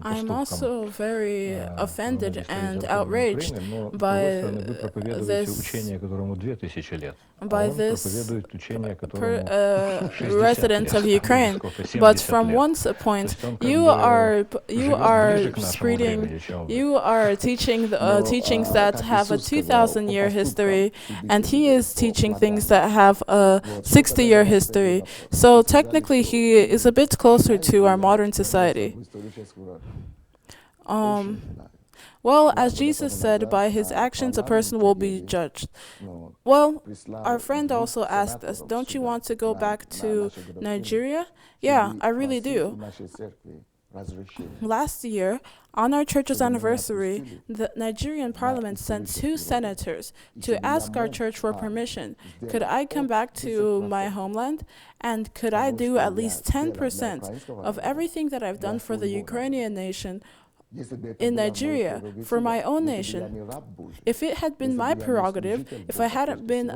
I'm also very offended and outraged by this resident of Ukraine. But from one point, you are spreading, you are teaching teachings that have a 2,000-year history, and he is teaching things that have a 60-year history. So technically, he is a bit closer to our modern society. Well, as Jesus said, by his actions a person will be judged. Well, our friend also asked us, don't you want to go back to Nigeria? Yeah, I really do. Last year, on our church's anniversary, the Nigerian parliament sent 2 senators to ask our church for permission. Could I come back to my homeland? And could I do at least 10% of everything that I've done for the Ukrainian nation in Nigeria, for my own nation? If it had been my prerogative, if I hadn't been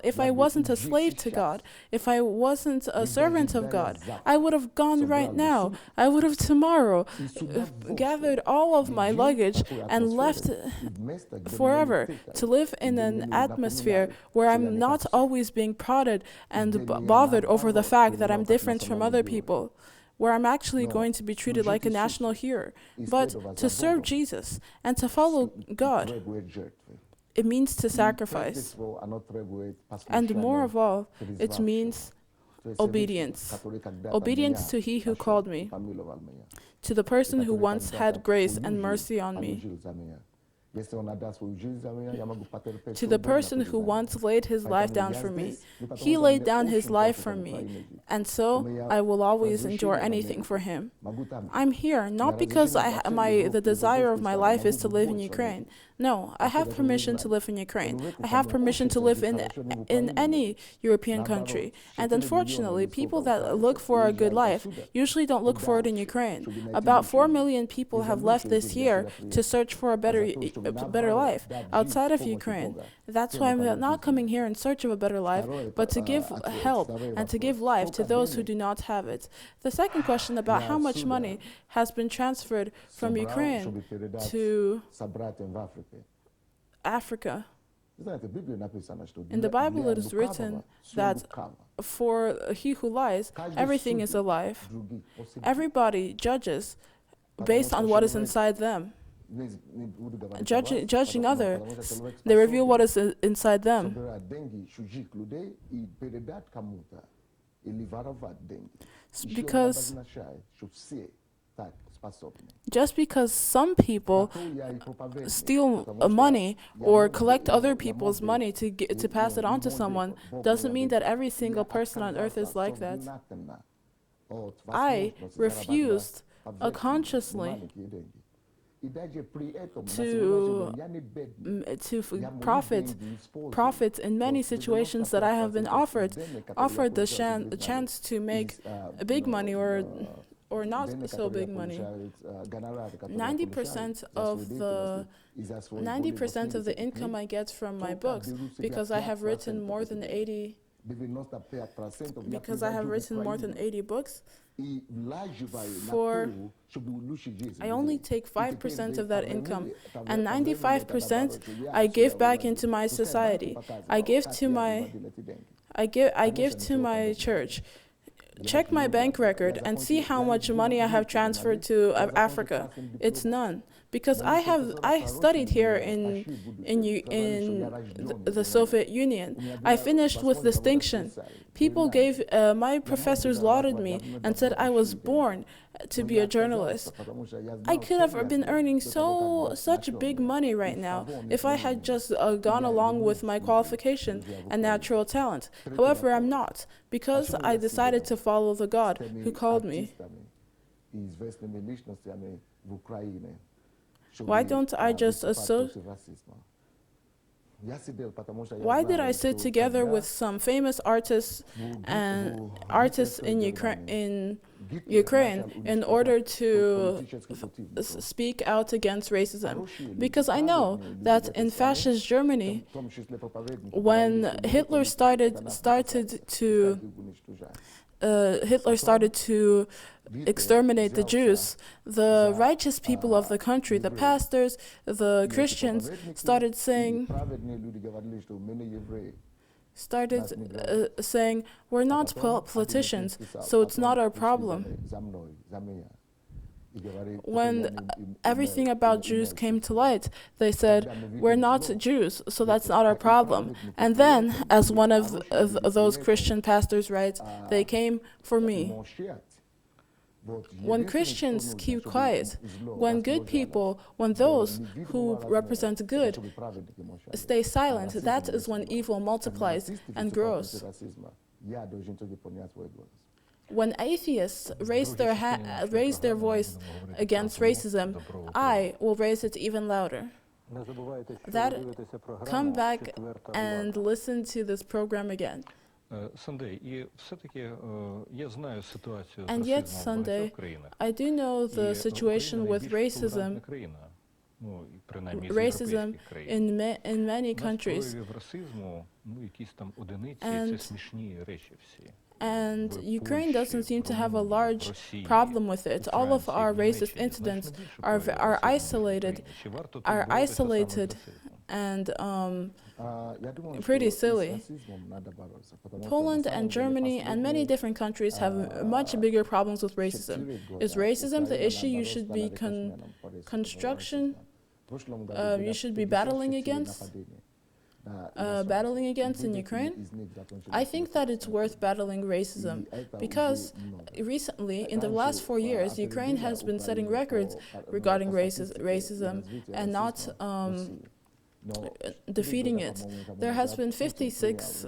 if I wasn't a slave to God, if I wasn't a servant of God, I would have gone right now. I would have tomorrow gathered all of my luggage and left forever to live in an atmosphere where I'm not always being prodded and bothered over the fact that I'm different from other people, where I'm actually going to be treated like a national hero. But to serve Jesus and to follow God, it means to sacrifice. And more of all, it means obedience. Obedience to He who called me, to the person who once had grace and mercy on me, to the person who once laid his life down for me. He laid down his life for me, and so I will always endure anything for him. I'm here not because the desire of my life is to live in Ukraine. No, I have permission to live in Ukraine. I have permission to live in any European country. And unfortunately, people that look for a good life usually don't look for it in Ukraine. About 4 million people have left this year to search for a better life outside of Ukraine. That's why I'm not coming here in search of a better life, but to give help and to give life to those who do not have it. The second question about how much money has been transferred from Ukraine to Africa. In the Bible it is written that for he who lies, everything is alive. Everybody judges based on what is inside them. Judging others, they reveal what is inside them. Because just because some people steal money or collect other people's money to pass it on to someone doesn't mean that every single person on earth is like that. I refused consciously to profit in many situations that I have been offered the chance to make big money or not so big money. 90% of the income I get from my books, because I have written more than 80 books. I only take 5% of that income, and 95% I give back into my society. I give to my church. Check my bank record and see how much money I have transferred to Africa. It's none. Because I studied here in the Soviet Union. I finished with distinction. People my professors lauded me and said I was born to be a journalist. I could have been earning such big money right now if I had just gone along with my qualification and natural talent. However, I'm not, because I decided to follow the God who called me. Why don't I just Why did I sit together with some famous artists in Ukraine in order to speak out against racism? Because I know that in fascist Germany, when Hitler started to exterminate the Jews, the righteous people of the country, the pastors, the Christians, started saying, we're not politicians, so it's not our problem. When everything about Jews came to light, they said, we're not Jews, so that's not our problem. And then, as one of those Christian pastors writes, they came for me. When Christians keep quiet, when good people, when those who represent good stay silent, that is when evil multiplies and grows. When atheists raise their voice against racism, I will raise it even louder. Come back and listen to this program again. And yet, Sunday, I do know the situation with racism in many countries. And Ukraine doesn't seem to have a large problem with it. All of our racist incidents are isolated and pretty silly. Poland and Germany and many different countries have much bigger problems with racism. Is racism the issue you should be you should be battling against in Ukraine? I think that it's worth battling racism because recently, in the last 4 years, Ukraine has been setting records regarding racism and not defeating it. There has been 56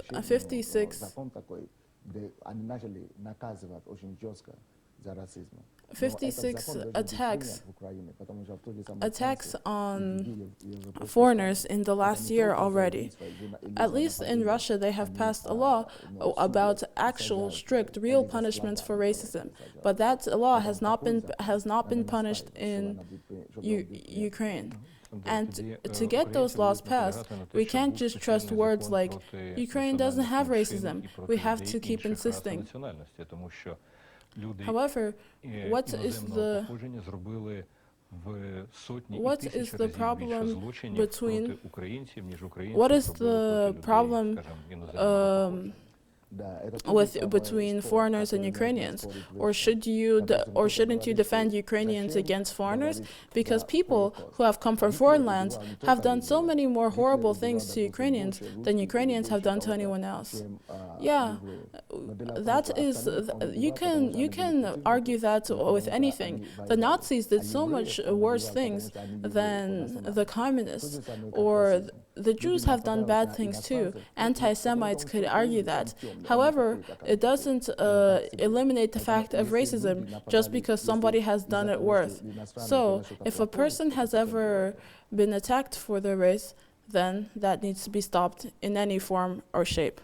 attacks on foreigners in the last year already. At least in Russia, they have passed a law about actual strict, real punishments for racism. But that law has not been punished in Ukraine. And to get those laws passed, we can't just trust words like, Ukraine doesn't have racism. We have to keep insisting. However, what is the problem between foreigners and Ukrainians? Or shouldn't you defend Ukrainians against foreigners? Because people who have come from foreign lands have done so many more horrible things to Ukrainians than Ukrainians have done to anyone else. Yeah, that is, you can argue that with anything. The Nazis did so much worse things than the communists, or the Jews have done bad things too. Anti-Semites could argue that. However, it doesn't eliminate the fact of racism just because somebody has done it worse. So, if a person has ever been attacked for their race, then that needs to be stopped in any form or shape.